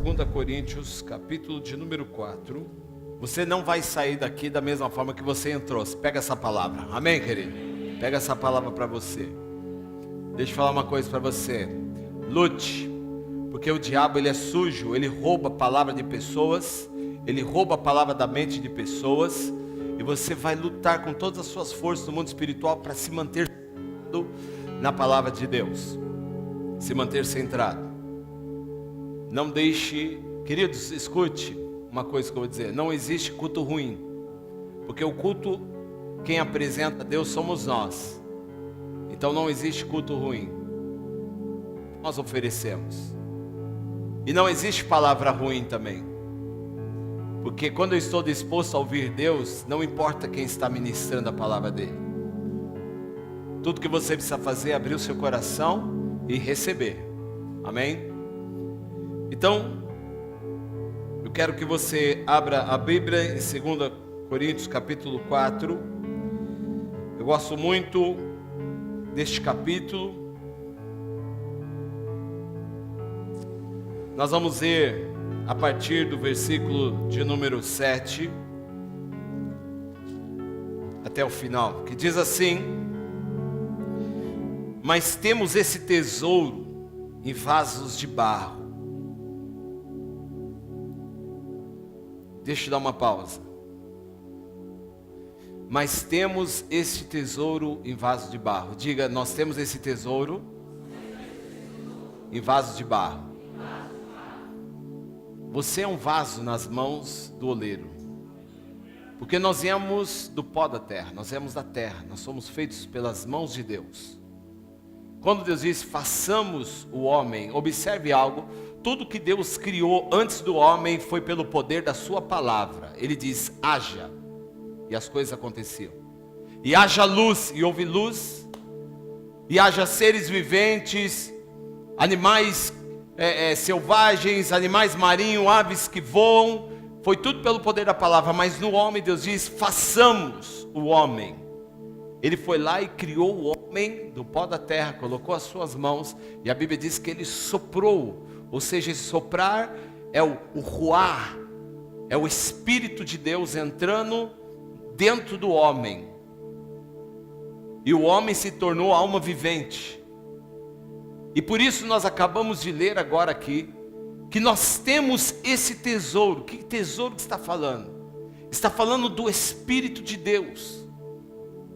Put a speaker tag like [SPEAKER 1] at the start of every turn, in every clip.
[SPEAKER 1] 2 Coríntios, capítulo de número 4. Você não vai sair daqui da mesma forma que você entrou. Pega essa palavra, amém, querido? Pega essa palavra para você. Deixa eu falar uma coisa para você. Lute, porque o diabo ele é sujo, ele rouba a palavra de pessoas, ele rouba a palavra da mente de pessoas, e você vai lutar com todas as suas forças no mundo espiritual para se manter na palavra de Deus, se manter centrado. Não deixe, queridos, escute uma coisa que eu vou dizer: não existe culto ruim, porque o culto, quem apresenta a Deus somos nós. Então não existe culto ruim, nós oferecemos. E não existe palavra ruim também, porque quando eu estou disposto a ouvir Deus, não importa quem está ministrando a palavra dele. Tudo que você precisa fazer é abrir o seu coração e receber, amém? Então, eu quero que você abra a Bíblia em 2 Coríntios capítulo 4. Eu gosto muito deste capítulo. Nós vamos ler a partir do versículo de número 7 até o final, que diz assim: mas temos esse tesouro em vasos de barro. Deixa eu dar uma pausa. Mas temos esse tesouro em vasos de barro. Diga, nós temos esse tesouro em vasos de barro. Você é um vaso nas mãos do oleiro. Porque nós viemos do pó da terra, nós viemos da terra, nós somos feitos pelas mãos de Deus. Quando Deus diz, façamos o homem, observe algo: tudo que Deus criou antes do homem foi pelo poder da sua palavra. Ele diz, haja, e as coisas aconteciam. E haja luz, e houve luz. E haja seres viventes, animais selvagens, animais marinhos, aves que voam. Foi tudo pelo poder da palavra. Mas no homem Deus diz, façamos o homem. Ele foi lá e criou o homem do pó da terra, colocou as suas mãos, e a Bíblia diz que ele soprou. Ou seja, esse soprar é o ruar, é o Espírito de Deus entrando dentro do homem. E o homem se tornou alma vivente. E por isso nós acabamos de ler agora aqui, que nós temos esse tesouro. Que tesouro que está falando? Está falando do Espírito de Deus.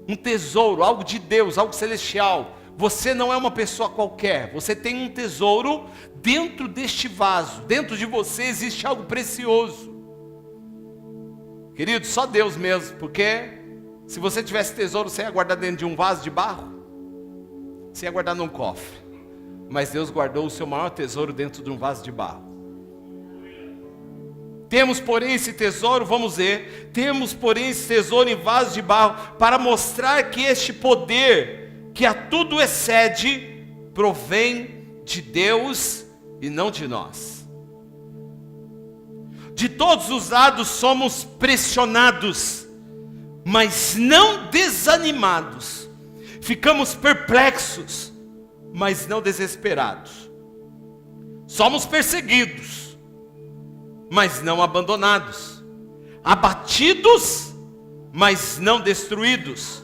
[SPEAKER 1] Um tesouro, algo de Deus, algo celestial. Você não é uma pessoa qualquer, você tem um tesouro dentro deste vaso. Dentro de você existe algo precioso. Querido, só Deus mesmo, porque se você tivesse tesouro, você ia guardar dentro de um vaso de barro? Você ia guardar num cofre. Mas Deus guardou o seu maior tesouro dentro de um vaso de barro. Temos, porém, esse tesouro, vamos ver, temos, porém, esse tesouro em vaso de barro, para mostrar que este poder, que a tudo excede, provém de Deus e não de nós. De todos os lados somos pressionados, mas não desanimados. Ficamos perplexos, mas não desesperados. Somos perseguidos, mas não abandonados, abatidos, mas não destruídos.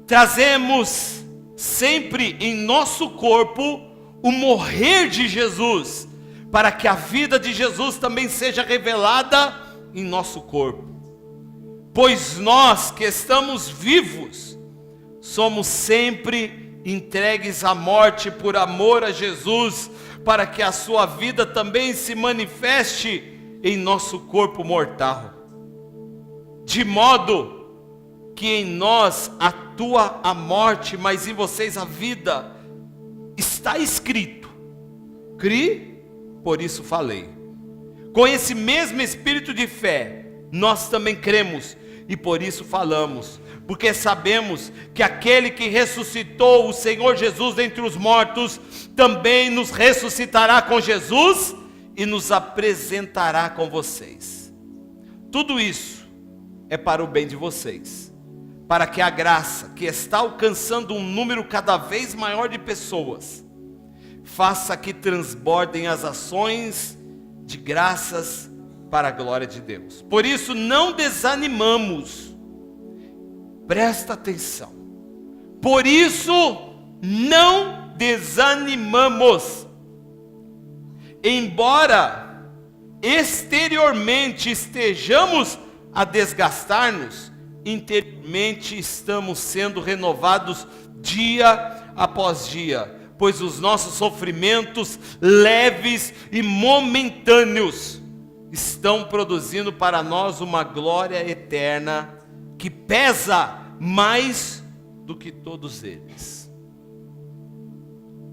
[SPEAKER 1] Trazemos sempre em nosso corpo o morrer de Jesus, para que a vida de Jesus também seja revelada em nosso corpo. Pois nós que estamos vivos, somos sempre entregues à morte por amor a Jesus, para que a sua vida também se manifeste em nosso corpo mortal. De modo que em nós atua a morte, mas em vocês a vida. Está escrito, cri, por isso falei. Com esse mesmo espírito de fé, nós também cremos, e por isso falamos. Porque sabemos que aquele que ressuscitou o Senhor Jesus dentre os mortos, também nos ressuscitará com Jesus e nos apresentará com vocês. Tudo isso é para o bem de vocês, para que a graça que está alcançando um número cada vez maior de pessoas, faça que transbordem as ações de graças para a glória de Deus. Por isso não desanimamos. Presta atenção. Por isso não desanimamos. Embora exteriormente estejamos a desgastar-nos, interiormente estamos sendo renovados dia após dia, pois os nossos sofrimentos leves e momentâneos estão produzindo para nós uma glória eterna que pesa mais do que todos eles.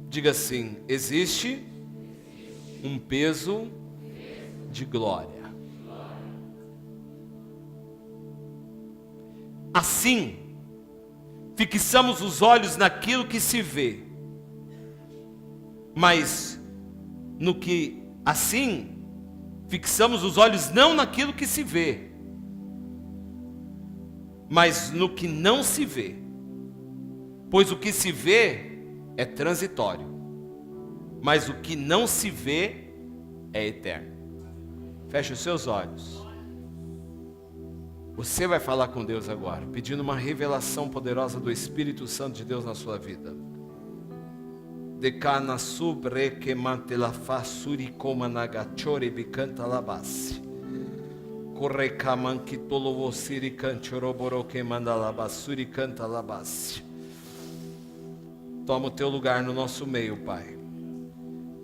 [SPEAKER 1] Diga assim: existe um peso de glória. Assim, fixamos os olhos naquilo que se vê, mas fixamos os olhos não naquilo que se vê, mas no que não se vê, pois o que se vê é transitório, mas o que não se vê é eterno. Feche os seus olhos. Você vai falar com Deus agora, pedindo uma revelação poderosa do Espírito Santo de Deus na sua vida. Decana sobre que mantela fasuri como nagachore bicanta labasi. Corre kaman que tolo vosiri canchoroboro que manda labasuri canta labasi. Toma o teu lugar no nosso meio, Pai,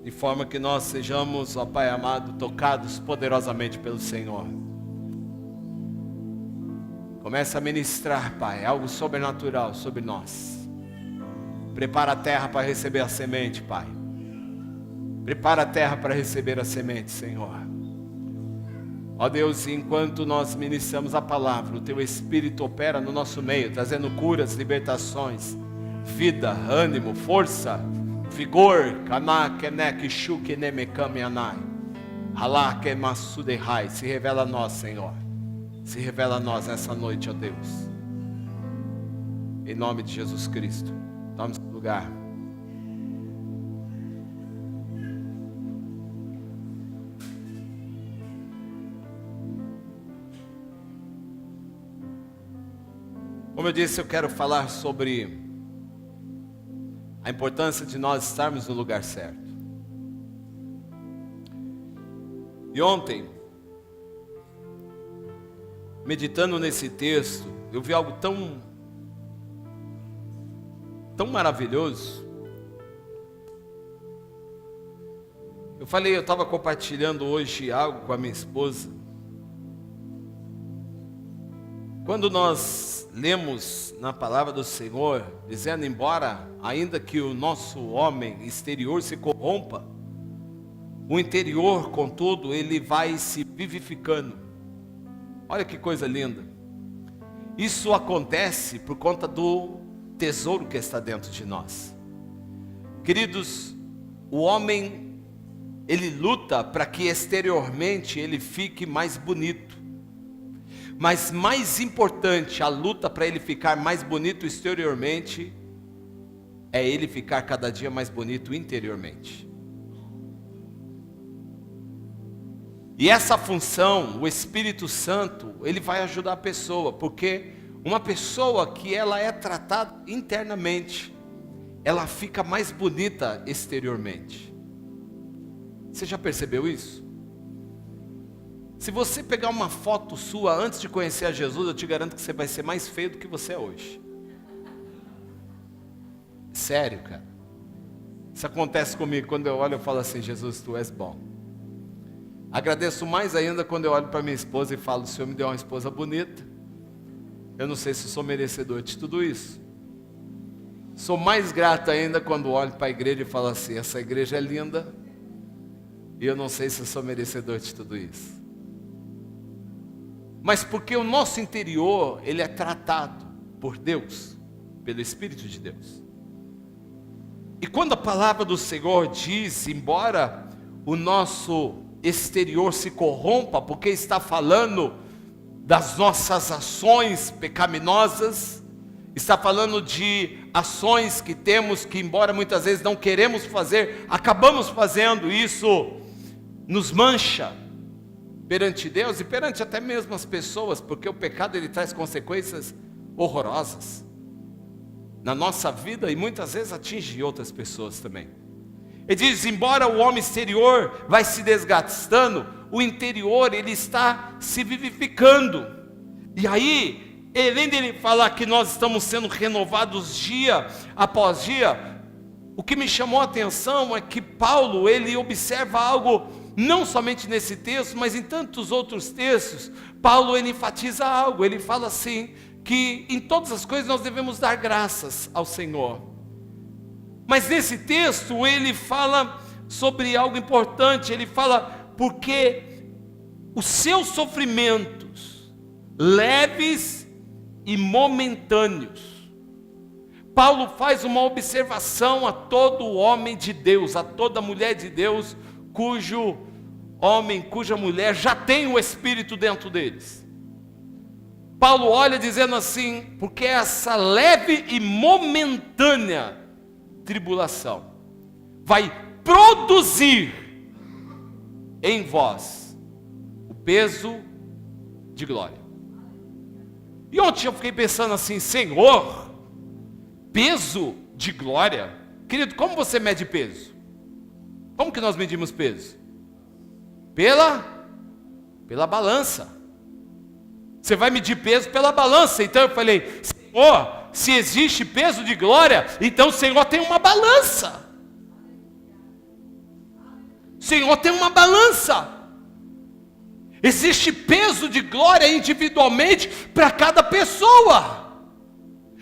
[SPEAKER 1] de forma que nós sejamos, ó Pai amado, tocados poderosamente pelo Senhor. Começa a ministrar, Pai, algo sobrenatural sobre nós. Prepara a terra para receber a semente, Pai. Prepara a terra para receber a semente, Senhor. Ó Deus, enquanto nós ministramos a palavra, o Teu Espírito opera no nosso meio, trazendo curas, libertações, vida, ânimo, força, vigor. Se revela a nós, Senhor. Se revela a nós essa noite, ó Deus. Em nome de Jesus Cristo. Tome seu lugar. Como eu disse, eu quero falar sobre a importância de nós estarmos no lugar certo. E ontem, meditando nesse texto, eu vi algo tão maravilhoso. Eu estava compartilhando hoje algo com a minha esposa. Quando nós lemos na palavra do Senhor, dizendo, embora ainda que o nosso homem exterior se corrompa, o interior, contudo, ele vai se vivificando. Olha que coisa linda. Isso acontece por conta do tesouro que está dentro de nós. Queridos, o homem, ele luta para que exteriormente ele fique mais bonito. Mas mais importante, a luta para ele ficar mais bonito exteriormente, é ele ficar cada dia mais bonito interiormente. E essa função, o Espírito Santo, ele vai ajudar a pessoa, porque uma pessoa que ela é tratada internamente, ela fica mais bonita exteriormente. Você já percebeu isso? Se você pegar uma foto sua antes de conhecer a Jesus, eu te garanto que você vai ser mais feio do que você é hoje. Sério, cara. Isso acontece comigo, quando eu olho eu falo assim, Jesus, Tu és bom. Agradeço mais ainda quando eu olho para minha esposa e falo, o Senhor me deu uma esposa bonita. Eu não sei se eu sou merecedor de tudo isso. Sou mais grato ainda quando olho para a igreja e falo assim, essa igreja é linda. E eu não sei se eu sou merecedor de tudo isso. Mas porque o nosso interior, ele é tratado por Deus, pelo Espírito de Deus. E quando a palavra do Senhor diz, embora o nosso exterior se corrompa, porque está falando das nossas ações pecaminosas, está falando de ações que temos que, embora muitas vezes não queremos fazer, acabamos fazendo isso nos mancha perante Deus e perante até mesmo as pessoas, porque o pecado ele traz consequências horrorosas na nossa vida e muitas vezes atinge outras pessoas também. Ele diz, embora o homem exterior vai se desgastando, o interior ele está se vivificando. E aí, além dele falar que nós estamos sendo renovados dia após dia, o que me chamou a atenção é que Paulo, ele observa algo, não somente nesse texto, mas em tantos outros textos. Paulo, ele enfatiza algo, ele fala assim, que em todas as coisas nós devemos dar graças ao Senhor. Mas nesse texto, ele fala sobre algo importante, ele fala, porque os seus sofrimentos, leves e momentâneos, Paulo faz uma observação a todo homem de Deus, a toda mulher de Deus, cujo homem, cuja mulher já tem o Espírito dentro deles. Paulo olha dizendo assim, porque essa leve e momentânea tribulação vai produzir em vós o peso de glória. E ontem eu fiquei pensando assim, Senhor, peso de glória? Querido, como você mede peso? Como que nós medimos peso? Pela balança. Você vai medir peso pela balança. Então eu falei, Senhor, se existe peso de glória, então o Senhor tem uma balança. O Senhor tem uma balança. Existe peso de glória individualmente para cada pessoa.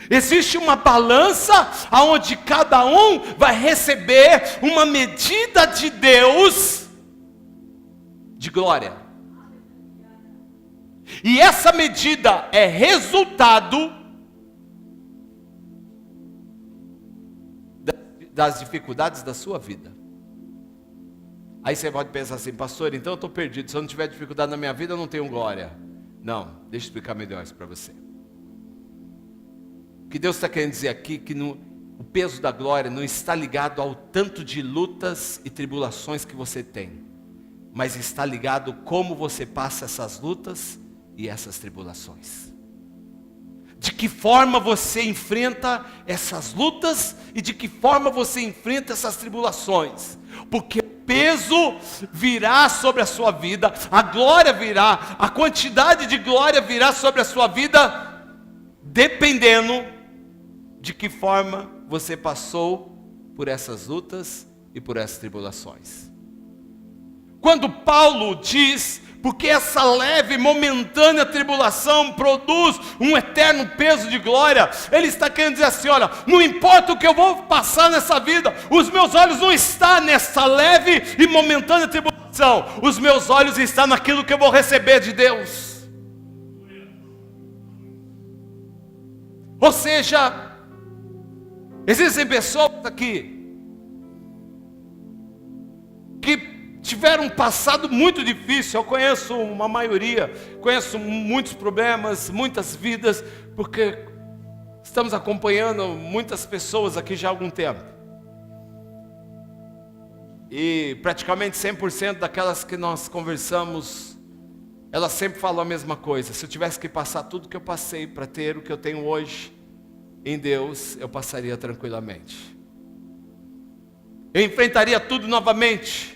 [SPEAKER 1] Existe uma balança onde cada um vai receber uma medida de Deus de glória. E essa medida é resultado das dificuldades da sua vida. Aí você pode pensar assim, pastor, então eu estou perdido. Se eu não tiver dificuldade na minha vida, eu não tenho glória. Não, deixa eu explicar melhor isso para você. O que Deus está querendo dizer aqui, que o peso da glória não está ligado ao tanto de lutas e tribulações que você tem, mas está ligado como você passa essas lutas e essas tribulações. De que forma você enfrenta essas lutas e de que forma você enfrenta essas tribulações. Porque o peso virá sobre a sua vida, a glória virá, a quantidade de glória virá sobre a sua vida, dependendo de que forma você passou por essas lutas e por essas tribulações. Quando Paulo diz, porque essa leve, momentânea tribulação produz um eterno peso de glória, ele está querendo dizer assim, olha, não importa o que eu vou passar nessa vida, os meus olhos não estão nessa leve e momentânea tribulação, os meus olhos estão naquilo que eu vou receber de Deus. Ou seja, existem pessoas aqui que tiveram um passado muito difícil. Eu conheço uma maioria, conheço muitos problemas, muitas vidas, porque estamos acompanhando muitas pessoas aqui já há algum tempo. E praticamente 100% daquelas que nós conversamos, elas sempre falam a mesma coisa. Se eu tivesse que passar tudo que eu passei para ter o que eu tenho hoje em Deus, eu passaria tranquilamente. Eu enfrentaria tudo novamente.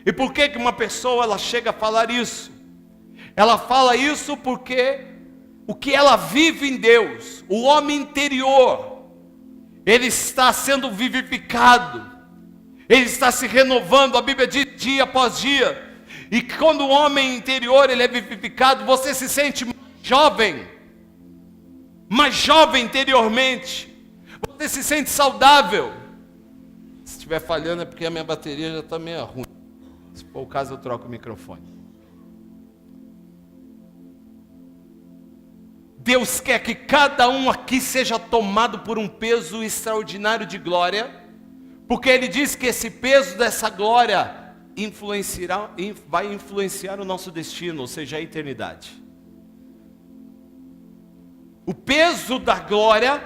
[SPEAKER 1] E por que uma pessoa ela chega a falar isso? Ela fala isso porque o que ela vive em Deus, o homem interior, ele está sendo vivificado, ele está se renovando. A Bíblia diz dia após dia. E quando o homem interior ele é vivificado, você se sente mais jovem interiormente, você se sente saudável. Se estiver falhando é porque a minha bateria já está meio ruim. Se for o caso, eu troco o microfone. Deus quer que cada um aqui seja tomado por um peso extraordinário de glória, porque Ele diz que esse peso dessa glória vai influenciar o nosso destino, ou seja, a eternidade. O peso da glória,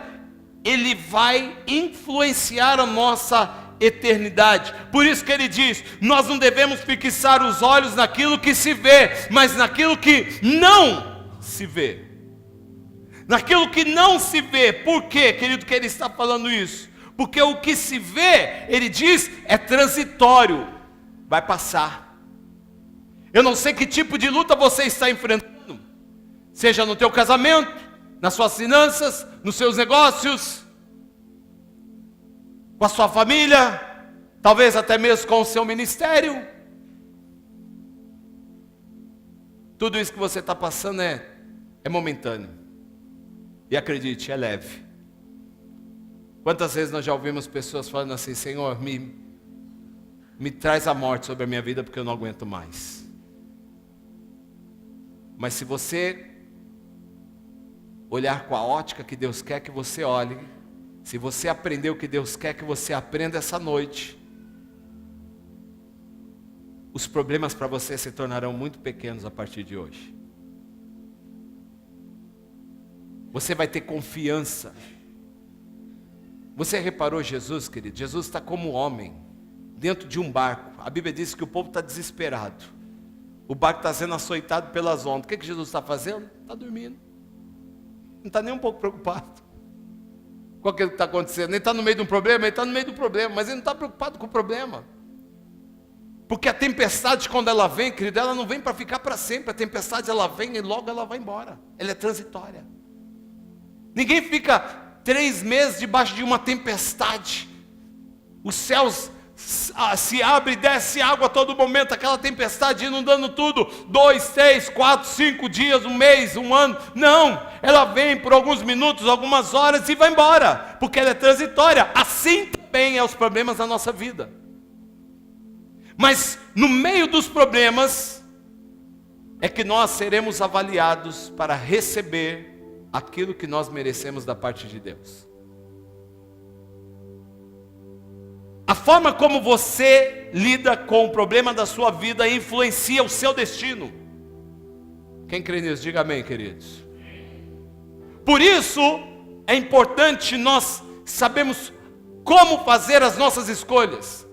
[SPEAKER 1] ele vai influenciar a nossa eternidade. Por isso que ele diz, nós não devemos fixar os olhos naquilo que se vê, mas naquilo que não se vê. Naquilo que não se vê. Por quê, querido, que ele está falando isso? Porque o que se vê, ele diz, é transitório, vai passar. Eu não sei que tipo de luta você está enfrentando, seja no teu casamento, nas suas finanças, nos seus negócios, com a sua família, talvez até mesmo com o seu ministério. Tudo isso que você está passando é momentâneo. E acredite, é leve. Quantas vezes nós já ouvimos pessoas falando assim, Senhor, me traz a morte sobre a minha vida porque eu não aguento mais. Mas se você olhar com a ótica que Deus quer que você olhe, se você aprender o que Deus quer que você aprenda essa noite, os problemas para você se tornarão muito pequenos a partir de hoje. Você vai ter confiança. Você reparou Jesus, querido? Jesus está como homem, dentro de um barco. A Bíblia diz que o povo está desesperado. O barco está sendo açoitado pelas ondas. O que Jesus está fazendo? Está dormindo. Não está nem um pouco preocupado com aquilo que está acontecendo. Ele está no meio de um problema, ele está no meio do problema, mas ele não está preocupado com o problema. Porque a tempestade, quando ela vem, querido, ela não vem para ficar para sempre. A tempestade, ela vem e logo ela vai embora. Ela é transitória. Ninguém fica 3 meses debaixo de uma tempestade. Os céus se abrem e desce água a todo momento. Aquela tempestade inundando tudo. 2, 3, 4, 5 dias, um mês, um ano. Não, ela vem por alguns minutos, algumas horas e vai embora. Porque ela é transitória. Assim também é os problemas da nossa vida. Mas no meio dos problemas é que nós seremos avaliados para receber aquilo que nós merecemos da parte de Deus. A forma como você lida com o problema da sua vida influencia o seu destino. Quem crê nisso, diga amém, queridos. Por isso é importante nós sabermos como fazer as nossas escolhas.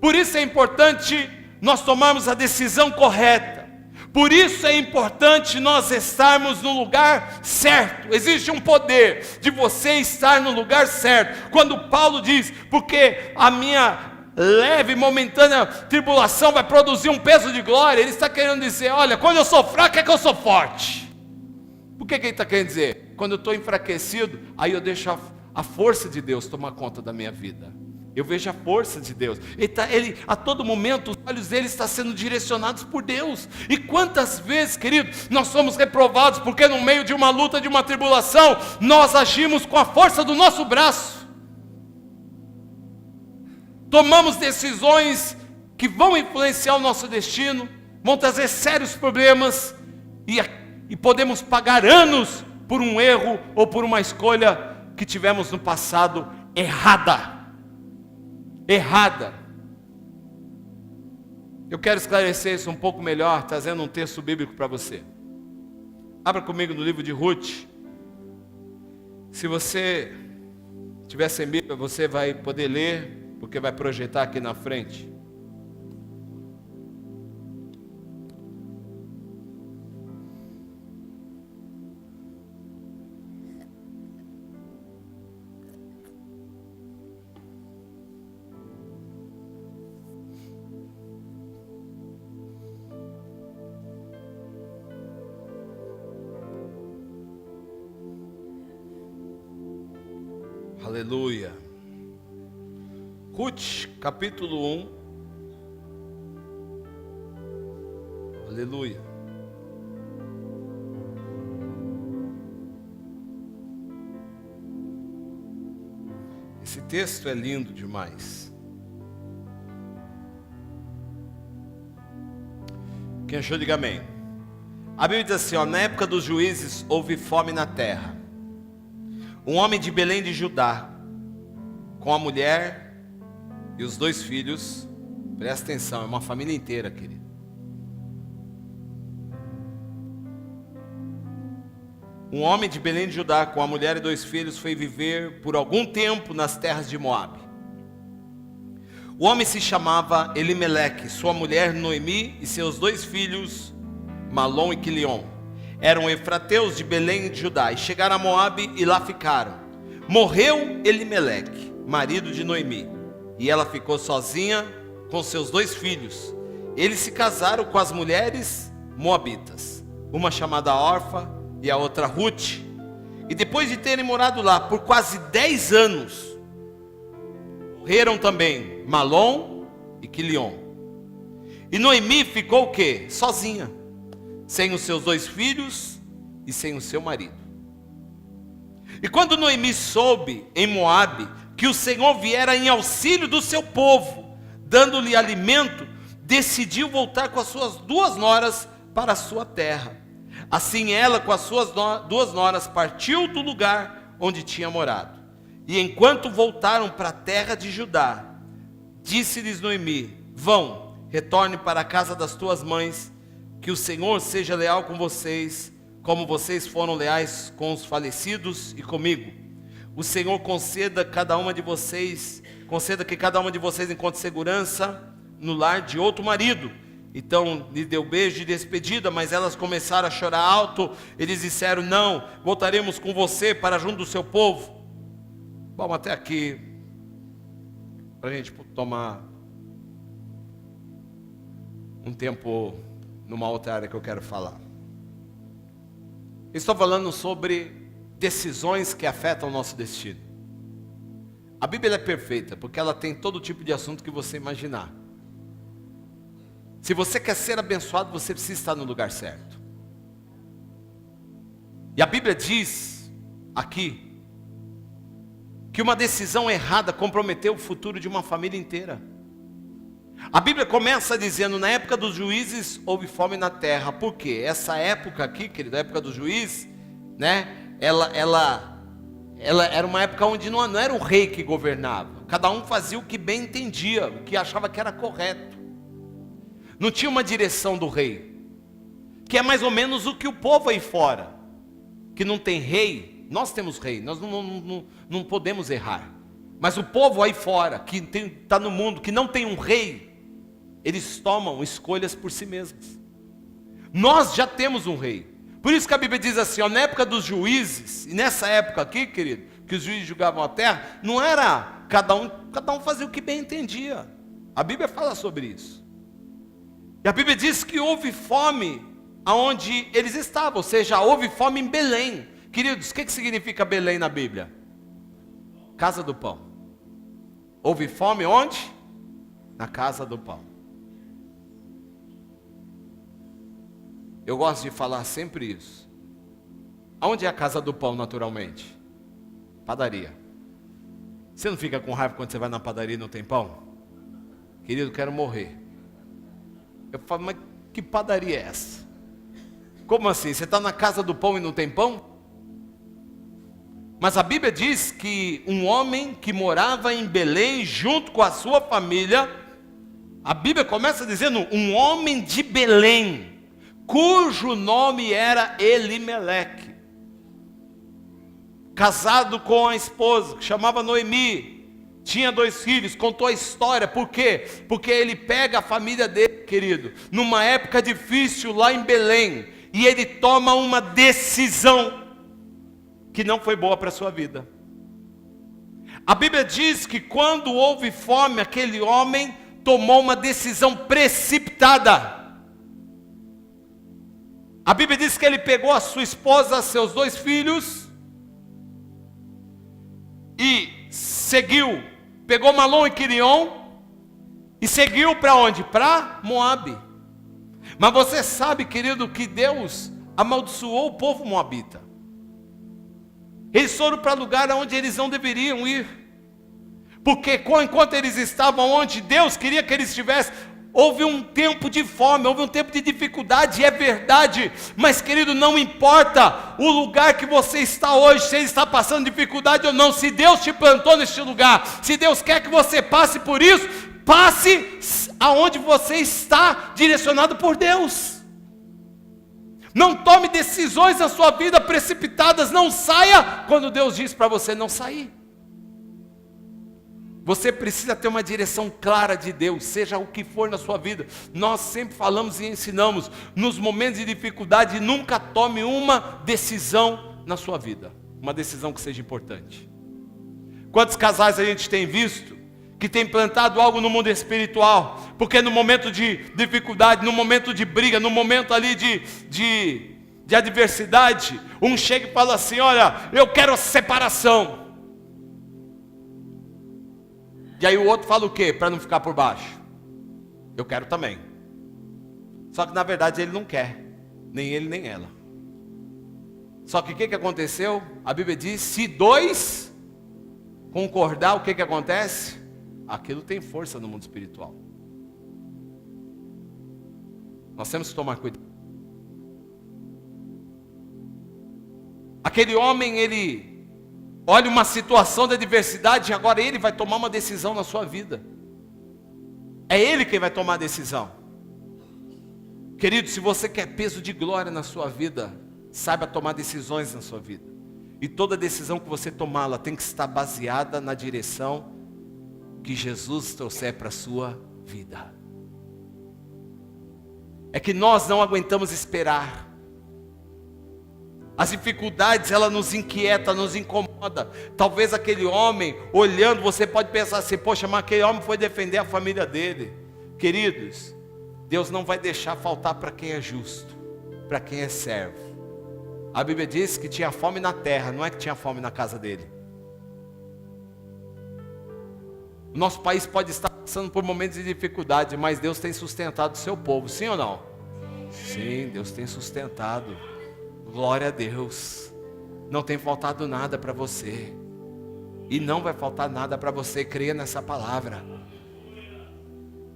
[SPEAKER 1] Por isso é importante nós tomarmos a decisão correta. Por isso é importante nós estarmos no lugar certo. Existe um poder de você estar no lugar certo. Quando Paulo diz, porque a minha leve e momentânea tribulação vai produzir um peso de glória, ele está querendo dizer, olha, quando eu sou fraco é que eu sou forte. Por que ele está querendo dizer? Quando eu estou enfraquecido, aí eu deixo a força de Deus tomar conta da minha vida. Eu vejo a força de Deus. Ele, a todo momento, os olhos dele estão sendo direcionados por Deus. E quantas vezes, querido, nós somos reprovados porque no meio de uma luta, de uma tribulação, nós agimos com a força do nosso braço. Tomamos decisões que vão influenciar o nosso destino, vão trazer sérios problemas, e podemos pagar anos por um erro ou por uma escolha que tivemos no passado errada. Eu quero esclarecer isso um pouco melhor, trazendo um texto bíblico para você. Abra comigo no livro de Ruth. Se você tiver sem Bíblia, você vai poder ler, porque vai projetar aqui na frente. Aleluia. Ruth, capítulo 1. Aleluia. Esse texto é lindo demais. Quem achou, diga amém. A Bíblia diz assim, na época dos juízes houve fome na terra. Um homem de Belém de Judá, com a mulher e os 2 filhos, presta atenção, é uma família inteira, querido. Um homem de Belém de Judá, com a mulher e 2 filhos, foi viver por algum tempo nas terras de Moabe. O homem se chamava Elimeleque, sua mulher Noemi e seus 2 filhos, Malom e Quilion. Eram efrateus de Belém de Judá, e chegaram a Moabe e lá ficaram. Morreu Elimeleque, marido de Noemi, e ela ficou sozinha com seus 2 filhos. Eles se casaram com as mulheres moabitas, uma chamada Orfa e a outra Ruth. E depois de terem morado lá por quase 10 anos, morreram também Malom e Quilion. E Noemi ficou o quê? Sozinha, sem os seus 2 filhos e sem o seu marido. E quando Noemi soube em Moabe que o Senhor viera em auxílio do seu povo, dando-lhe alimento, decidiu voltar com as suas 2 noras para a sua terra. Assim ela com as suas 2 noras partiu do lugar onde tinha morado. E enquanto voltaram para a terra de Judá, disse-lhes Noemi: vão, retorne para a casa das tuas mães, que o Senhor seja leal com vocês, como vocês foram leais com os falecidos e comigo. O Senhor conceda que cada uma de vocês encontre segurança no lar de outro marido. Então lhe deu beijo de despedida, mas elas começaram a chorar alto. Eles disseram: não, voltaremos com você para junto do seu povo. Vamos até aqui, para a gente tomar um tempo numa outra área que eu quero falar. Estou falando sobre decisões que afetam o nosso destino. A Bíblia é perfeita, porque ela tem todo tipo de assunto que você imaginar. Se você quer ser abençoado, você precisa estar no lugar certo. E a Bíblia diz aqui que uma decisão errada comprometeu o futuro de uma família inteira. A Bíblia começa dizendo: na época dos juízes houve fome na terra. Por quê? Essa época aqui, querido, a época dos juízes, né? Ela era uma época onde não era o rei que governava. Cada um fazia o que bem entendia, o que achava que era correto. Não tinha uma direção do rei, que é mais ou menos o que o povo aí fora, que não tem rei. Nós temos rei, nós não podemos errar. Mas o povo aí fora, que está no mundo, que não tem um rei, eles tomam escolhas por si mesmos. Nós já temos um rei. Por isso que a Bíblia diz assim, ó, na época dos juízes, e nessa época aqui, querido, que os juízes julgavam a terra, não era cada um fazia o que bem entendia. A Bíblia fala sobre isso. E a Bíblia diz que houve fome aonde eles estavam, ou seja, houve fome em Belém. Queridos, o que significa Belém na Bíblia? Casa do pão. Houve fome onde? Na casa do pão. Eu gosto de falar sempre isso. Aonde é a casa do pão naturalmente? Padaria. Você não fica com raiva quando você vai na padaria e não tem pão? Querido, quero morrer. Eu falo, mas que padaria é essa? Como assim? Você está na casa do pão e não tem pão? Mas a Bíblia diz que um homem que morava em Belém junto com a sua família, a Bíblia começa dizendo um homem de Belém, cujo nome era Elimeleque, casado com a esposa, que chamava Noemi, tinha 2 filhos, contou a história. Por quê? Porque ele pega a família dele, querido, numa época difícil lá em Belém, e ele toma uma decisão que não foi boa para a sua vida. A Bíblia diz que quando houve fome, aquele homem tomou uma decisão precipitada. A Bíblia diz que ele pegou a sua esposa, seus 2 filhos, e seguiu, pegou Malom e Quilion, e seguiu para onde? Para Moabe. Mas você sabe, querido, que Deus amaldiçoou o povo moabita. Eles foram para lugar onde eles não deveriam ir, porque enquanto eles estavam onde Deus queria que eles estivessem, houve um tempo de fome, houve um tempo de dificuldade, é verdade. Mas querido, não importa o lugar que você está hoje, se ele está passando dificuldade ou não, se Deus te plantou neste lugar, se Deus quer que você passe por isso, passe aonde você está direcionado por Deus. Não tome decisões na sua vida precipitadas, não saia quando Deus diz para você não sair. Você precisa ter uma direção clara de Deus, seja o que for na sua vida. Nós sempre falamos e ensinamos, nos momentos de dificuldade, nunca tome uma decisão na sua vida. Uma decisão que seja importante. Quantos casais a gente tem visto que tem plantado algo no mundo espiritual, porque no momento de dificuldade, no momento de briga, no momento ali de adversidade, um chega e fala assim: olha, eu quero separação. E aí o outro fala o quê? Para não ficar por baixo: eu quero também. Só que na verdade ele não quer, nem ele nem ela. Só que o que aconteceu? A Bíblia diz: se dois concordar, o que acontece? Aquilo tem força no mundo espiritual. Nós temos que tomar cuidado. Aquele homem, ele olha uma situação de adversidade e agora ele vai tomar uma decisão na sua vida. É ele quem vai tomar a decisão. Querido, se você quer peso de glória na sua vida, saiba tomar decisões na sua vida. E toda decisão que você tomar, ela tem que estar baseada na direção que Jesus trouxer para a sua vida. É que nós não aguentamos esperar. As dificuldades, ela nos inquieta, nos incomoda. Talvez aquele homem, olhando, você pode pensar assim: poxa, mas aquele homem foi defender a família dele. Queridos, Deus não vai deixar faltar para quem é justo, para quem é servo. A Bíblia diz que tinha fome na terra, não é que tinha fome na casa dele. O nosso país pode estar passando por momentos de dificuldade, mas Deus tem sustentado o seu povo, sim ou não? Sim, Deus tem sustentado. Glória a Deus. Não tem faltado nada para você. E não vai faltar nada para você, creia nessa palavra.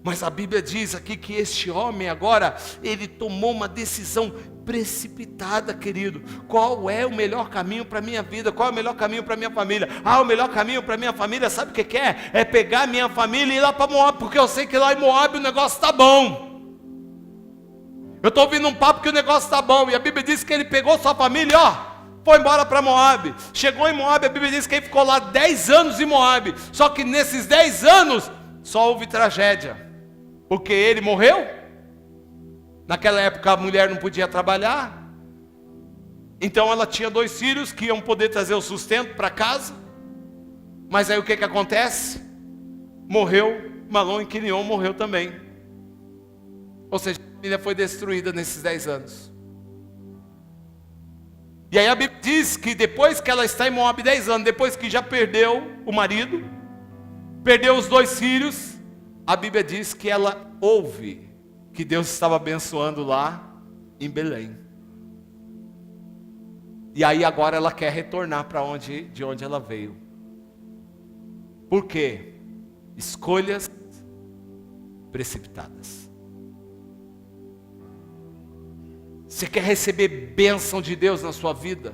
[SPEAKER 1] Mas a Bíblia diz aqui que este homem agora, ele tomou uma decisão precipitada, querido. Qual é o melhor caminho para a minha vida? Qual é o melhor caminho para a minha família? O melhor caminho para a minha família, sabe o que é? É pegar a minha família e ir lá para Moab, porque eu sei que lá em Moab o negócio está bom. Eu estou ouvindo um papo que o negócio está bom, e a Bíblia diz que ele pegou sua família, foi embora para Moab. Chegou em Moab, a Bíblia diz que ele ficou lá 10 anos em Moab. Só que nesses 10 anos, só houve tragédia. Porque ele morreu. Naquela época a mulher não podia trabalhar. Então ela tinha 2 filhos que iam poder trazer o sustento para casa. Mas aí o que acontece? Morreu, Malom e Quilion morreu também. Ou seja, a família foi destruída nesses 10 anos. E aí a Bíblia diz que depois que ela está em Moab 10 anos, depois que já perdeu o marido, perdeu os 2 filhos, a Bíblia diz que ela ouve que Deus estava abençoando lá em Belém. E aí agora ela quer retornar para de onde ela veio. Por quê? Escolhas precipitadas. Você quer receber bênção de Deus na sua vida?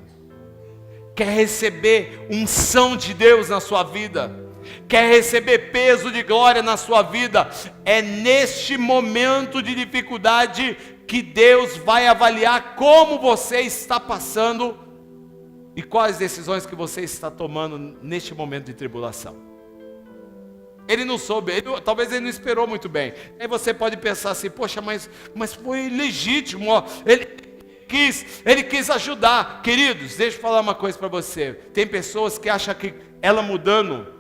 [SPEAKER 1] Quer receber unção de Deus na sua vida? Quer receber peso de glória na sua vida? É neste momento de dificuldade que Deus vai avaliar como você está passando e quais decisões que você está tomando neste momento de tribulação. Ele não soube, talvez ele não esperou muito bem. Aí você pode pensar assim: poxa, mas foi legítimo, ele quis ajudar. Queridos, deixa eu falar uma coisa para você. Tem pessoas que acham que ela mudando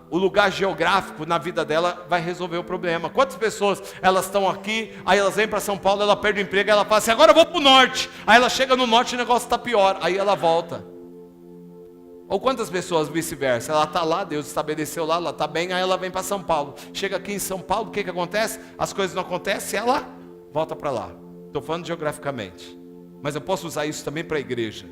[SPEAKER 1] o lugar geográfico na vida dela vai resolver o problema. Quantas pessoas elas estão aqui, aí elas vêm para São Paulo, ela perde o emprego, ela fala assim: agora eu vou para o norte. Aí ela chega no norte e o negócio está pior, aí ela volta. Ou quantas pessoas vice-versa, ela está lá, Deus estabeleceu lá, ela está bem, aí ela vem para São Paulo. Chega aqui em São Paulo, o que acontece? As coisas não acontecem, ela volta para lá. Estou falando geograficamente, mas eu posso usar isso também para a igreja.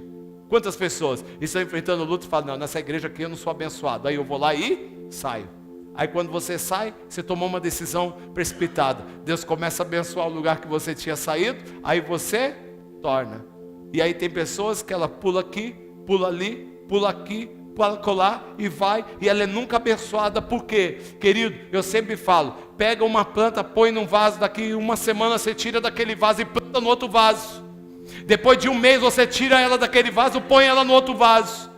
[SPEAKER 1] Quantas pessoas estão enfrentando luta e falam: não, nessa igreja aqui eu não sou abençoado. Aí eu vou lá e saio. Aí quando você sai, você tomou uma decisão precipitada. Deus começa a abençoar o lugar que você tinha saído, aí você torna. E aí tem pessoas que ela pula aqui, pula ali, pula aqui, pula colar e vai, e ela é nunca abençoada. Por quê? Querido, eu sempre falo: pega uma planta, põe num vaso, daqui uma semana você tira daquele vaso e planta no outro vaso. Depois de um mês você tira ela daquele vaso, põe ela no outro vaso.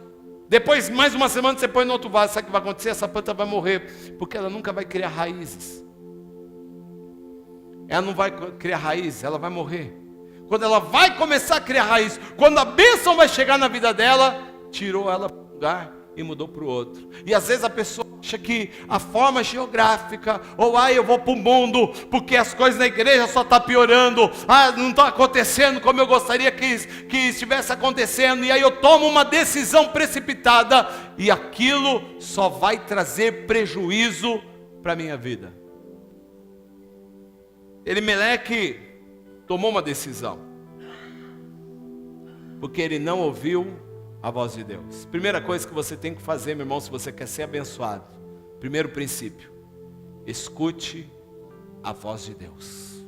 [SPEAKER 1] Depois, mais uma semana, você põe no outro vaso. Sabe o que vai acontecer? Essa planta vai morrer, porque ela nunca vai criar raízes. Ela não vai criar raízes, ela vai morrer. Quando ela vai começar a criar raiz, quando a bênção vai chegar na vida dela, tirou ela para um lugar e mudou para o outro. E às vezes a pessoa acha que a forma geográfica, ou eu vou para o mundo, porque as coisas na igreja só estão piorando, não está acontecendo como eu gostaria que estivesse acontecendo, e aí eu tomo uma decisão precipitada, e aquilo só vai trazer prejuízo para a minha vida. Elimeleque tomou uma decisão, porque ele não ouviu a voz de Deus. Primeira coisa que você tem que fazer, meu irmão, se você quer ser abençoado, primeiro princípio: escute a voz de Deus.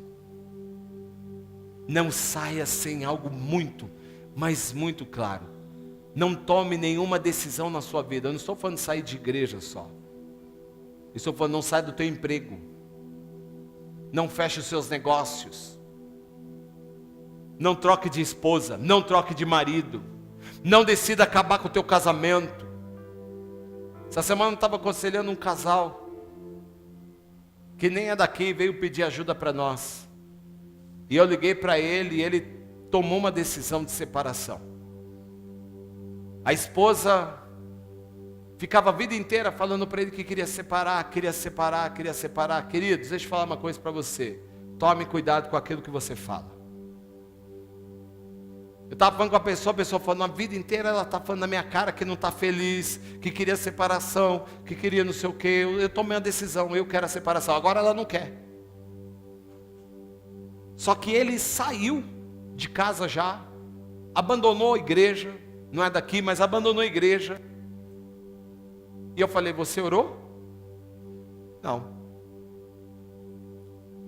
[SPEAKER 1] Não saia sem algo muito, mas muito claro. Não tome nenhuma decisão na sua vida. Eu não estou falando de sair de igreja só. Eu estou falando, não saia do teu emprego. Não feche os seus negócios. Não troque de esposa, não troque de marido. Não decida acabar com o teu casamento. Essa semana eu estava aconselhando um casal que nem é daqui e veio pedir ajuda para nós. E eu liguei para ele e ele tomou uma decisão de separação. A esposa ficava a vida inteira falando para ele que queria separar. Queridos, deixa eu falar uma coisa para você. Tome cuidado com aquilo que você fala. Eu estava falando com a pessoa falando, a vida inteira ela está falando na minha cara que não está feliz, que queria separação, que queria não sei o quê. Eu tomei a decisão, eu quero a separação. Agora ela não quer. Só que ele saiu de casa já, abandonou a igreja, não é daqui, mas abandonou a igreja. E eu falei, você orou? Não.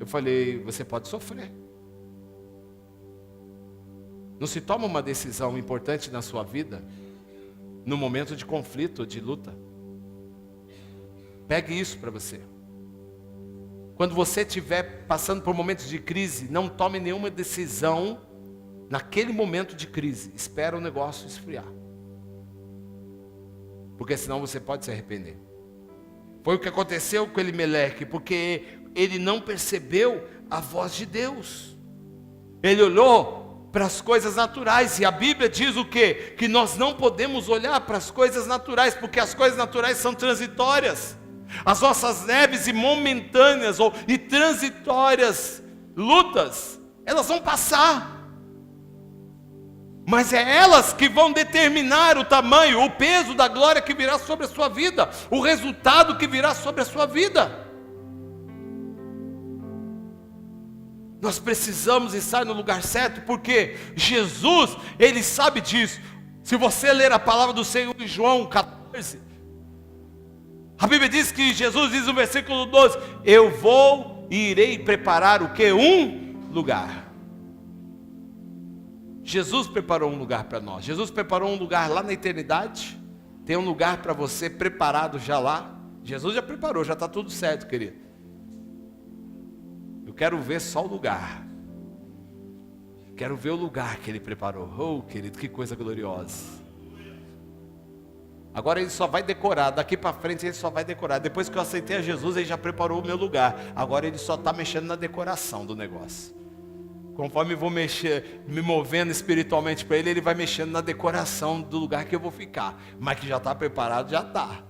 [SPEAKER 1] Eu falei, você pode sofrer. Não se toma uma decisão importante na sua vida no momento de conflito, de luta. Pegue isso para você. Quando você estiver passando por momentos de crise, não tome nenhuma decisão naquele momento de crise. Espera o negócio esfriar. Porque senão você pode se arrepender. Foi o que aconteceu com Elimeleque, porque ele não percebeu a voz de Deus. Ele olhou para as coisas naturais, e a Bíblia diz o quê? Que nós não podemos olhar para as coisas naturais, porque as coisas naturais são transitórias. As nossas leves e momentâneas e transitórias lutas, elas vão passar. Mas é elas que vão determinar o tamanho, o peso da glória que virá sobre a sua vida, o resultado que virá sobre a sua vida. Nós precisamos estar no lugar certo, porque Jesus, Ele sabe disso. Se você ler a palavra do Senhor em João 14, a Bíblia diz que Jesus diz no versículo 12, eu vou e irei preparar o que? Um lugar. Jesus preparou um lugar para nós. Jesus preparou um lugar lá na eternidade. Tem um lugar para você preparado já lá. Jesus já preparou, já está tudo certo, querido. Eu quero ver só o lugar. Quero ver o lugar que Ele preparou. Oh, querido, que coisa gloriosa. Agora Ele só vai decorar. Daqui para frente Ele só vai decorar. Depois que eu aceitei a Jesus, Ele já preparou o meu lugar. Agora Ele só está mexendo na decoração do negócio. Conforme eu vou me movendo espiritualmente para Ele, Ele vai mexendo na decoração do lugar que eu vou ficar. Mas que já está preparado, já está.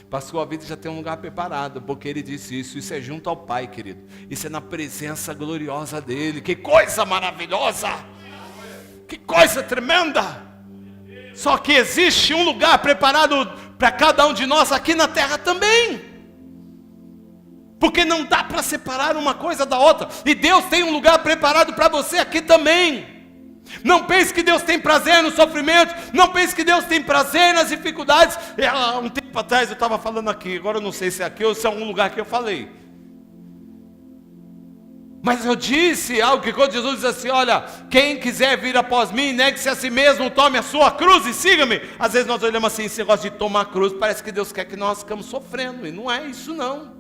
[SPEAKER 1] Para a sua vida já tem um lugar preparado, porque Ele disse isso. Isso é junto ao Pai, querido. Isso é na presença gloriosa dEle. Que coisa maravilhosa! Que coisa tremenda! Só que existe um lugar preparado para cada um de nós aqui na terra também. Porque não dá para separar uma coisa da outra. E Deus tem um lugar preparado para você aqui também. Não pense que Deus tem prazer no sofrimento. Não pense que Deus tem prazer nas dificuldades. Um tempo atrás eu estava falando aqui. Agora eu não sei se é aqui ou se é um lugar que eu falei. Mas eu disse algo que quando Jesus diz assim, olha, quem quiser vir após mim, negue-se a si mesmo, tome a sua cruz e siga-me. Às vezes nós olhamos assim, esse negócio de tomar a cruz, parece que Deus quer que nós ficamos sofrendo. E não é isso não.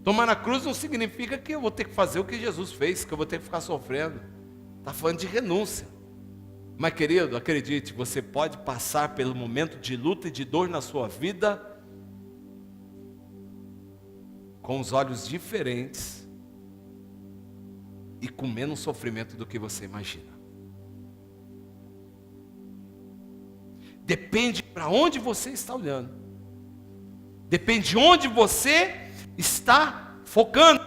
[SPEAKER 1] Tomar a cruz não significa que eu vou ter que fazer o que Jesus fez, que eu vou ter que ficar sofrendo. Está falando de renúncia. Mas querido, acredite, você pode passar pelo momento de luta e de dor na sua vida com os olhos diferentes e com menos sofrimento do que você imagina. Depende para onde você está olhando. Depende de onde você está focando.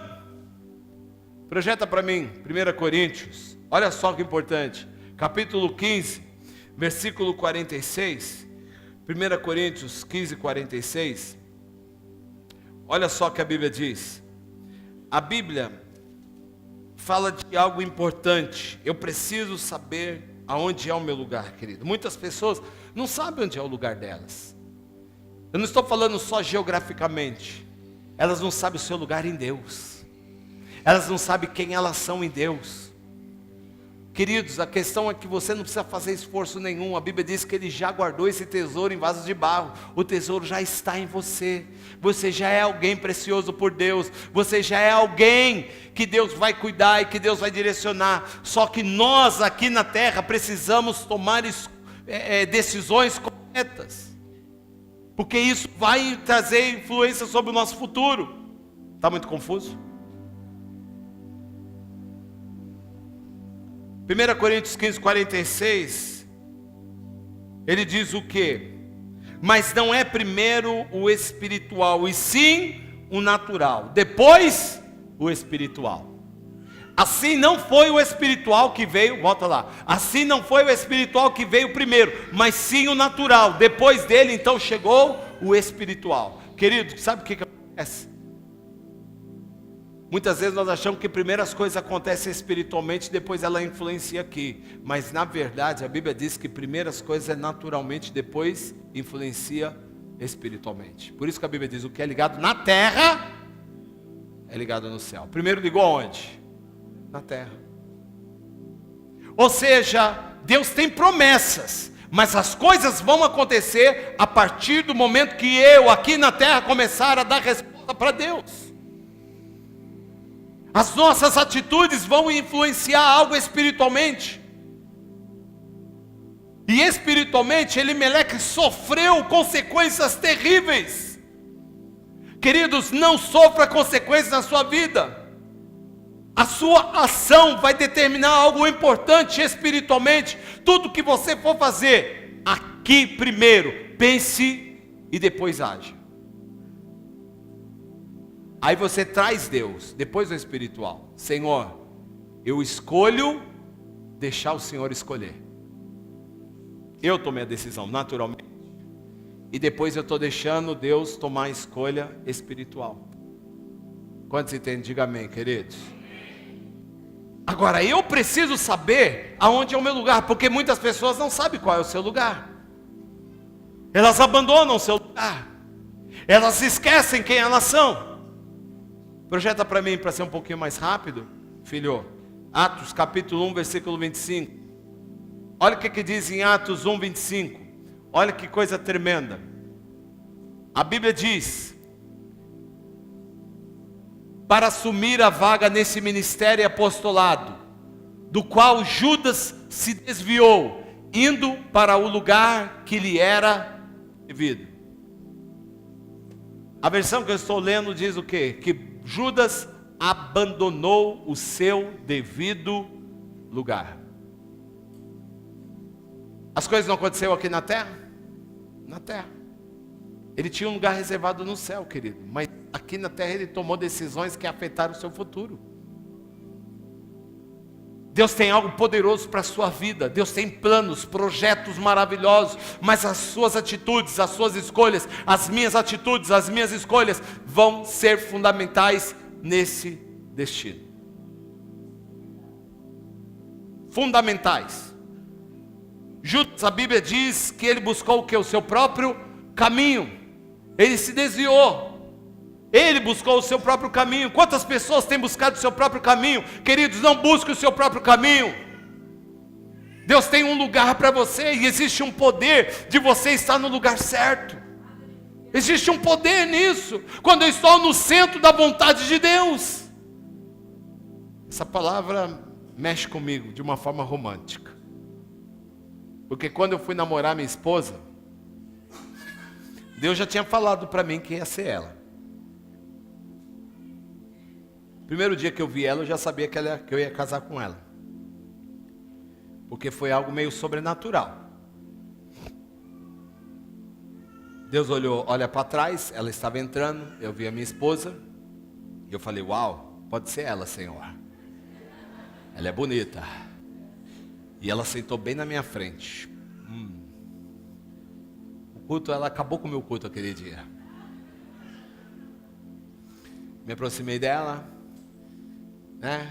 [SPEAKER 1] Projeta para mim, 1 Coríntios. Olha só que importante. Capítulo 15, versículo 46. 1 Coríntios 15, 46. Olha só o que a Bíblia diz. A Bíblia fala de algo importante. Eu preciso saber aonde é o meu lugar, querido. Muitas pessoas não sabem onde é o lugar delas. Eu não estou falando só geograficamente. Elas não sabem o seu lugar em Deus. Elas não sabem quem elas são em Deus. Queridos, a questão é que você não precisa fazer esforço nenhum. A Bíblia diz que Ele já guardou esse tesouro em vasos de barro. O tesouro já está em você. Você já é alguém precioso por Deus. Você já é alguém que Deus vai cuidar e que Deus vai direcionar. Só que nós aqui na terra precisamos tomar decisões corretas. Porque isso vai trazer influência sobre o nosso futuro. Está muito confuso? 1 Coríntios 15, 46, ele diz o quê? Mas não é primeiro o espiritual, e sim o natural, depois o espiritual. Assim não foi o espiritual que veio, volta lá, assim não foi o espiritual que veio primeiro, mas sim o natural, depois dele então chegou o espiritual. Querido, sabe o que acontece? Muitas vezes nós achamos que primeiro as coisas acontecem espiritualmente, depois ela influencia aqui. Mas na verdade a Bíblia diz que primeiro as coisas é naturalmente, depois influencia espiritualmente. Por isso que a Bíblia diz, o que é ligado na terra, é ligado no céu. Primeiro ligou aonde? Na terra. Ou seja, Deus tem promessas, mas as coisas vão acontecer a partir do momento que eu aqui na terra começar a dar resposta para Deus. As nossas atitudes vão influenciar algo espiritualmente. E espiritualmente Elimeleque sofreu consequências terríveis. Queridos, não sofra consequências na sua vida. A sua ação vai determinar algo importante espiritualmente. Tudo que você for fazer, aqui primeiro, pense e depois age. Aí você traz Deus, depois o espiritual. Senhor, eu escolho deixar o Senhor escolher. Eu tomei a decisão naturalmente. E depois eu estou deixando Deus tomar a escolha espiritual. Quantos entendem? Diga amém, queridos. Agora eu preciso saber aonde é o meu lugar, porque muitas pessoas não sabem qual é o seu lugar. Elas abandonam o seu lugar. Elas esquecem quem elas são. Projeta para mim, para ser um pouquinho mais rápido, filho. Atos capítulo 1, versículo 25. Olha o que diz em Atos 1, 25. Olha que coisa tremenda. A Bíblia diz: para assumir a vaga nesse ministério e apostolado, do qual Judas se desviou, indo para o lugar que lhe era devido. A versão que eu estou lendo diz o quê? Que Judas abandonou o seu devido lugar. As coisas não aconteceram aqui na terra? Na terra. Ele tinha um lugar reservado no céu, querido. Mas aqui na terra ele tomou decisões que afetaram o seu futuro. Deus tem algo poderoso para a sua vida. Deus tem planos, projetos maravilhosos. Mas as suas atitudes, as suas escolhas, as minhas atitudes, as minhas escolhas vão ser fundamentais nesse destino. Fundamentais. Judas, a Bíblia diz que ele buscou o que? O seu próprio caminho. Ele se desviou. Ele buscou o seu próprio caminho. Quantas pessoas têm buscado o seu próprio caminho? Queridos, não busque o seu próprio caminho. Deus tem um lugar para você, e existe um poder de você estar no lugar certo. Existe um poder nisso, quando eu estou no centro da vontade de Deus. Essa palavra mexe comigo de uma forma romântica. Porque quando eu fui namorar minha esposa, Deus já tinha falado para mim que ia ser ela. Primeiro dia que eu vi ela, eu já sabia que eu ia casar com ela. Porque foi algo meio sobrenatural. Deus olha para trás, ela estava entrando, eu vi a minha esposa, e eu falei, uau, pode ser ela, Senhor. Ela é bonita. E ela sentou bem na minha frente. O culto, ela acabou com o meu culto aquele dia. Me aproximei dela, né?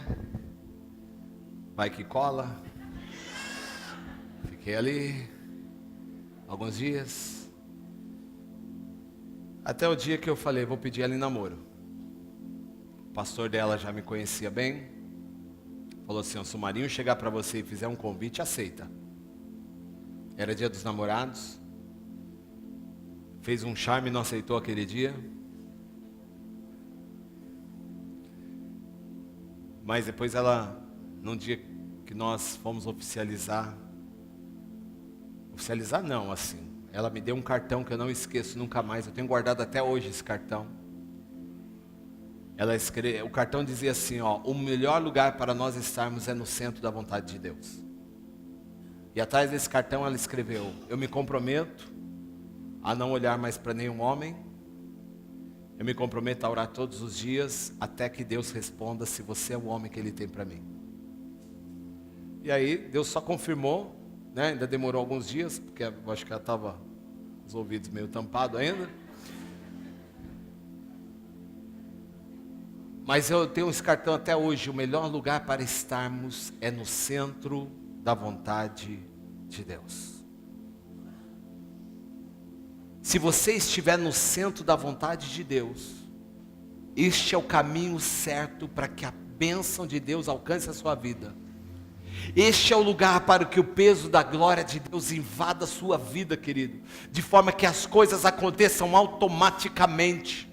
[SPEAKER 1] Vai que cola. Fiquei ali alguns dias. Até o dia que eu falei, vou pedir ela em namoro. O pastor dela já me conhecia bem. Falou assim, se o Marinho chegar para você e fizer um convite, aceita. Era dia dos namorados. Fez um charme e não aceitou aquele dia. Mas depois ela, num dia que nós fomos oficializar não, assim. Ela me deu um cartão que eu não esqueço nunca mais. Eu tenho guardado até hoje esse cartão. O cartão dizia assim, o melhor lugar para nós estarmos é no centro da vontade de Deus. E atrás desse cartão ela escreveu, eu me comprometo a não olhar mais para nenhum homem. Eu me comprometo a orar todos os dias, até que Deus responda se você é o homem que Ele tem para mim. E aí Deus só confirmou, né? Ainda demorou alguns dias, porque eu acho que ela estava com os ouvidos meio tampados ainda. Mas eu tenho esse cartão até hoje. O melhor lugar para estarmos é no centro da vontade de Deus. Se você estiver no centro da vontade de Deus, este é o caminho certo para que a bênção de Deus alcance a sua vida. Este é o lugar para que o peso da glória de Deus invada a sua vida, querido. De forma que as coisas aconteçam automaticamente.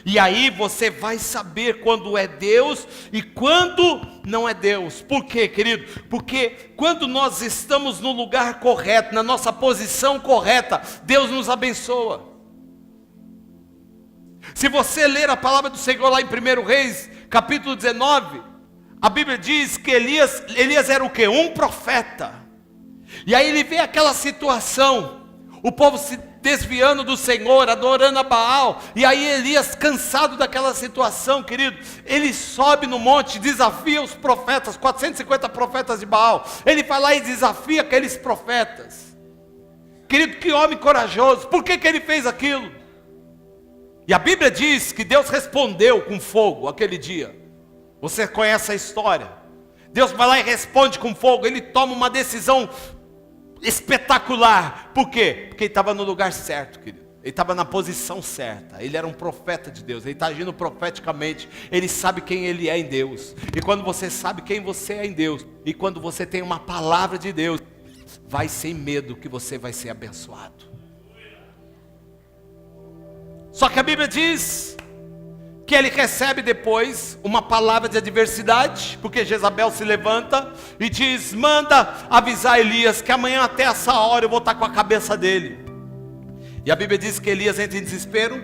[SPEAKER 1] E aí você vai saber quando é Deus e quando não é Deus. Por quê, querido? Porque quando nós estamos no lugar correto, na nossa posição correta, Deus nos abençoa. Se você ler a palavra do Senhor lá em 1 Reis, capítulo 19, a Bíblia diz que Elias era o quê? Um profeta. E aí ele vê aquela situação, o povo se desviando do Senhor, adorando a Baal. E aí Elias, cansado daquela situação, querido, ele sobe no monte, desafia os profetas, 450 profetas de Baal. Ele vai lá e desafia aqueles profetas. Querido, que homem corajoso. Por que ele fez aquilo? E a Bíblia diz que Deus respondeu com fogo aquele dia. Você conhece a história. Deus vai lá e responde com fogo. Ele toma uma decisão espetacular. Por quê? Porque ele estava no lugar certo, querido. Ele estava na posição certa. Ele era um profeta de Deus. Ele está agindo profeticamente. Ele sabe quem ele é em Deus. E quando você sabe quem você é em Deus, e quando você tem uma palavra de Deus, vai sem medo que você vai ser abençoado. Só que a Bíblia diz que ele recebe depois uma palavra de adversidade, porque Jezabel se levanta e diz, manda avisar Elias que amanhã até essa hora eu vou estar com a cabeça dele. E a Bíblia diz que Elias entra em desespero.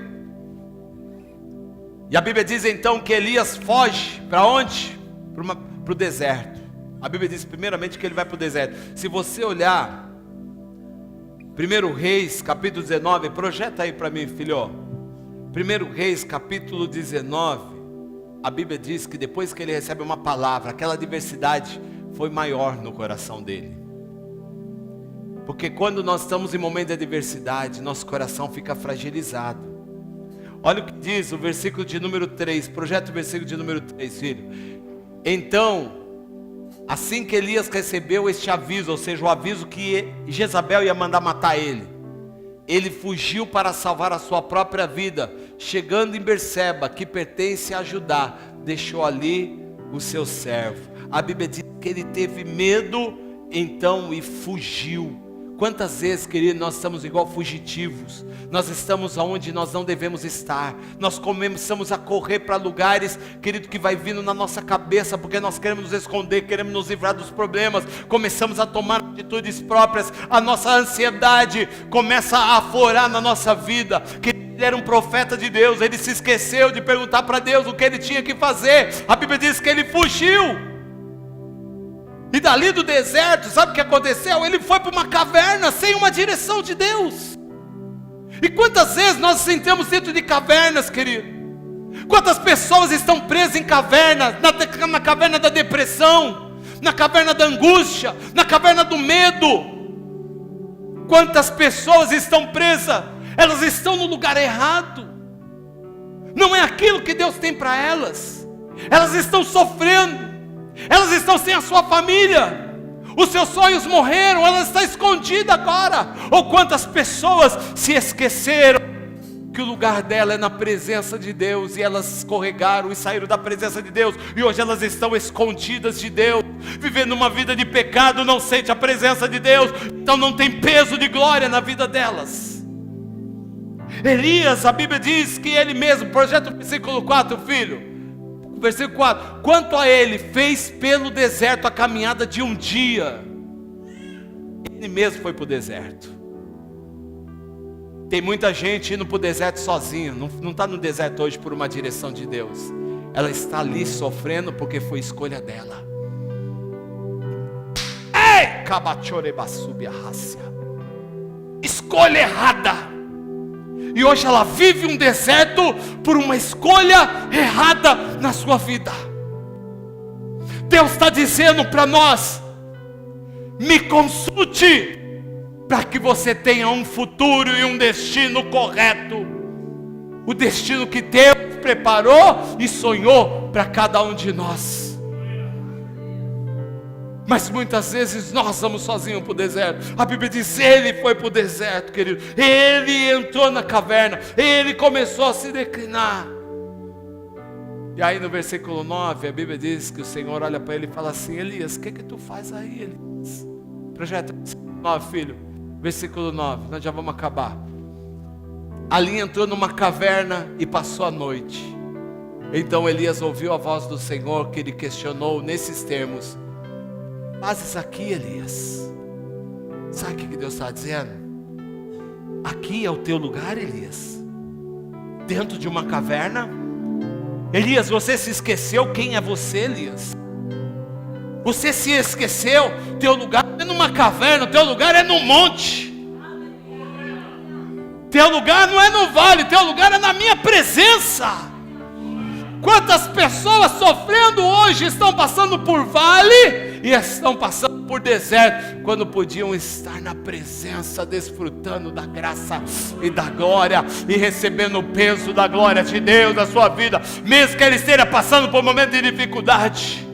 [SPEAKER 1] E a Bíblia diz então que Elias foge para onde? Para o deserto. A Bíblia diz primeiramente que ele vai para o deserto. Se você olhar 1 Reis capítulo 19, projeta aí para mim, filho. 1 Reis capítulo 19, a Bíblia diz que depois que ele recebe uma palavra, aquela adversidade foi maior no coração dele. Porque quando nós estamos em momento de adversidade, nosso coração fica fragilizado. Olha o que diz o versículo de número 3, projeta o versículo de número 3, filho. Então, assim que Elias recebeu este aviso, ou seja, o aviso que Jezabel ia mandar matar ele fugiu para salvar a sua própria vida. Chegando em Berseba, que pertence a Judá, deixou ali o seu servo. A Bíblia diz que ele teve medo, então, e fugiu. Quantas vezes, querido, nós estamos igual fugitivos, nós estamos onde nós não devemos estar, nós começamos a correr para lugares, querido, que vai vindo na nossa cabeça, porque nós queremos nos esconder, queremos nos livrar dos problemas, começamos a tomar atitudes próprias, a nossa ansiedade começa a aflorar na nossa vida. Ele era um profeta de Deus, ele se esqueceu de perguntar para Deus o que ele tinha que fazer, a Bíblia diz que ele fugiu. E dali do deserto, sabe o que aconteceu? Ele foi para uma caverna sem uma direção de Deus. E quantas vezes nós nos sentamos dentro de cavernas, querido? Quantas pessoas estão presas em cavernas, na caverna da depressão, na caverna da angústia, na caverna do medo? Quantas pessoas estão presas? Elas estão no lugar errado. Não é aquilo que Deus tem para elas. Elas estão sofrendo. Elas estão sem a sua família, os seus sonhos morreram, ela está escondida agora. Ou quantas pessoas se esqueceram que o lugar dela é na presença de Deus, e elas escorregaram e saíram da presença de Deus, e hoje elas estão escondidas de Deus, vivendo uma vida de pecado, não sente a presença de Deus, então não tem peso de glória na vida delas. Elias, a Bíblia diz que ele mesmo, projeta o versículo 4, filho. Versículo 4, quanto a ele, fez pelo deserto a caminhada de um dia. Ele mesmo foi para o deserto. Tem muita gente indo para o deserto sozinho, não está no deserto hoje por uma direção de Deus. Ela está ali sofrendo porque foi escolha dela. Ei, cabachorebassubiarrácia, escolha errada. E hoje ela vive um deserto por uma escolha errada na sua vida. Deus está dizendo para nós: me consulte, para que você tenha um futuro e um destino correto. O destino que Deus preparou e sonhou para cada um de nós. Mas muitas vezes nós vamos sozinhos para o deserto. A Bíblia diz, ele foi para o deserto, querido. Ele entrou na caverna, ele começou a se declinar. E aí no versículo 9, a Bíblia diz que o Senhor olha para ele e fala assim: Elias, o que tu faz aí, Elias? Projeta versículo 9, filho. Versículo 9, nós já vamos acabar. Ali entrou numa caverna e passou a noite. Então Elias ouviu a voz do Senhor, que ele questionou nesses termos: fazes aqui, Elias? Sabe o que Deus está dizendo? Aqui é o teu lugar, Elias? Dentro de uma caverna? Elias, você se esqueceu quem é você, Elias? Você se esqueceu? Teu lugar não é numa caverna, teu lugar é no monte. Teu lugar não é no vale, teu lugar é na minha presença. Quantas pessoas sofrendo hoje estão passando por vale e estão passando por deserto, quando podiam estar na presença, desfrutando da graça e da glória, e recebendo o peso da glória de Deus na sua vida, mesmo que ele esteja passando por um momento de dificuldade.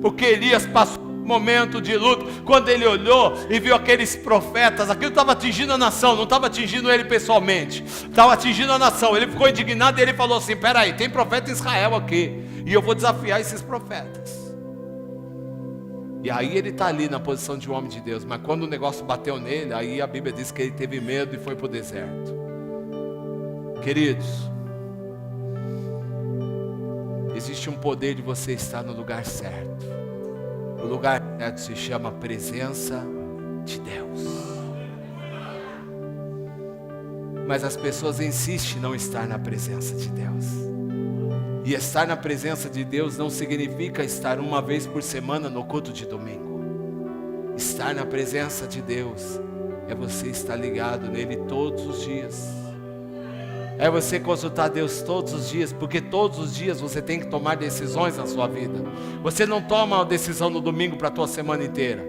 [SPEAKER 1] Porque Elias passou por um momento de luto, quando ele olhou e viu aqueles profetas, aquilo estava atingindo a nação, não estava atingindo ele pessoalmente, estava atingindo a nação. Ele ficou indignado e ele falou assim: peraí, tem profeta em Israel aqui, e eu vou desafiar esses profetas. E aí ele está ali na posição de um homem de Deus, mas quando o negócio bateu nele, aí a Bíblia diz que ele teve medo e foi para o deserto. Queridos, existe um poder de você estar no lugar certo. O lugar certo se chama presença de Deus. Mas as pessoas insistem em não estar na presença de Deus. E estar na presença de Deus não significa estar uma vez por semana no culto de domingo. Estar na presença de Deus é você estar ligado nele todos os dias. É você consultar Deus todos os dias, porque todos os dias você tem que tomar decisões na sua vida. Você não toma uma decisão no domingo para a tua semana inteira.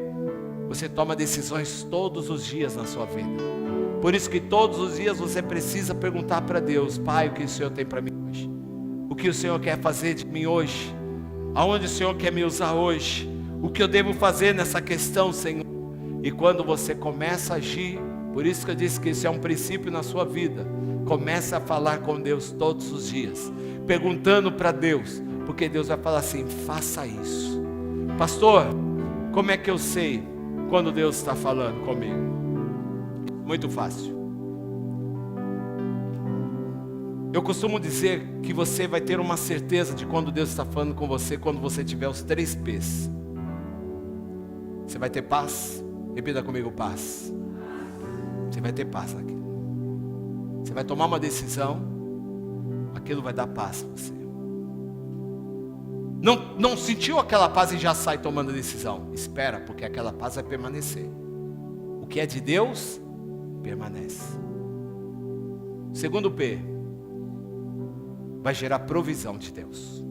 [SPEAKER 1] Você toma decisões todos os dias na sua vida. Por isso que todos os dias você precisa perguntar para Deus: Pai, o que o Senhor tem para mim hoje? O que o Senhor quer fazer de mim hoje? Aonde o Senhor quer me usar hoje? O que eu devo fazer nessa questão, Senhor? E quando você começa a agir, por isso que eu disse que isso é um princípio na sua vida. Comece a falar com Deus todos os dias, perguntando para Deus, porque Deus vai falar assim: faça isso. Pastor, como é que eu sei? quando Deus está falando comigo? Muito fácil. Eu costumo dizer que você vai ter uma certeza de quando Deus está falando com você, quando você tiver os 3 P's. Você vai ter paz. Repita comigo, paz. Você vai ter paz naquilo. Você vai tomar uma decisão, aquilo vai dar paz para você. Não sentiu aquela paz e já sai tomando a decisão. Espera, porque aquela paz vai permanecer. O que é de Deus, permanece. Segundo P, vai gerar provisão de Deus.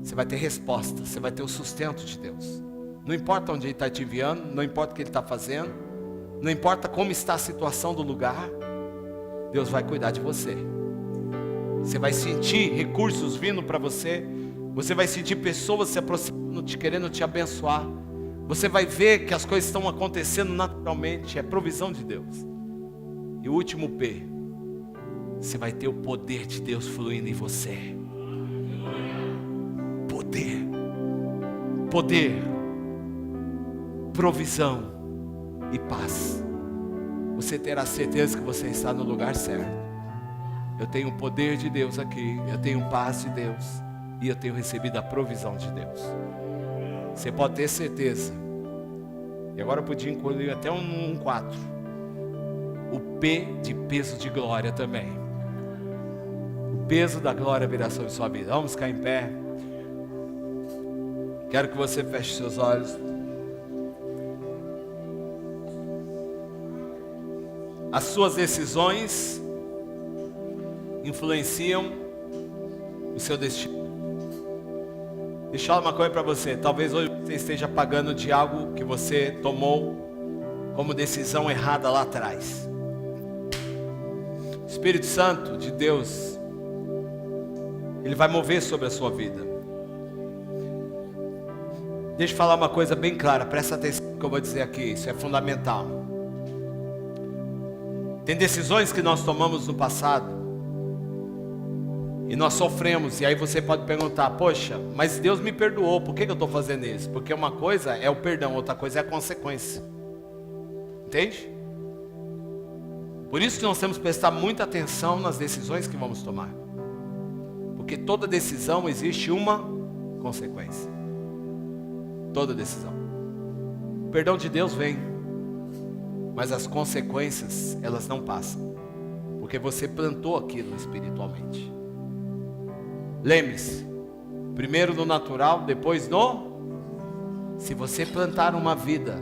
[SPEAKER 1] Você vai ter resposta, você vai ter o sustento de Deus. Não importa onde Ele está te enviando, não importa o que Ele está fazendo, não importa como está a situação do lugar, Deus vai cuidar de você. Você vai sentir recursos vindo para você, você vai sentir pessoas se aproximando, querendo te abençoar. Você vai ver que as coisas estão acontecendo naturalmente, é provisão de Deus. E o último P, você vai ter o poder de Deus fluindo em você. Poder, provisão e paz. Você terá certeza que você está no lugar certo. Eu tenho o poder de Deus aqui, eu tenho paz de Deus e eu tenho recebido a provisão de Deus. Você pode ter certeza. E agora eu podia incluir até um 4. O P de peso de glória também. O peso da glória virá sobre sua vida. Vamos ficar em pé. Quero que você feche seus olhos. As suas decisões influenciam o seu destino. Deixa eu falar uma coisa para você. Talvez hoje você esteja pagando de algo que você tomou como decisão errada lá atrás. O Espírito Santo de Deus, Ele vai mover sobre a sua vida. Deixa eu falar uma coisa bem clara, presta atenção no que eu vou dizer aqui, isso é fundamental. Tem decisões que nós tomamos no passado e nós sofremos, e aí você pode perguntar, poxa, mas Deus me perdoou, por que eu estou fazendo isso? Porque uma coisa é o perdão, outra coisa é a consequência. Entende? Por isso que nós temos que prestar muita atenção nas decisões que vamos tomar. Porque toda decisão existe uma consequência. Toda decisão. O perdão de Deus vem, mas as consequências, elas não passam. Porque você plantou aquilo espiritualmente. Lembre-se, primeiro no natural, depois no... Se você plantar uma vida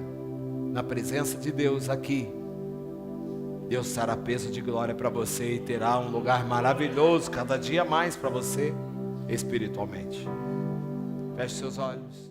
[SPEAKER 1] na presença de Deus aqui, Deus dará peso de glória para você e terá um lugar maravilhoso, cada dia mais para você, espiritualmente. Feche seus olhos.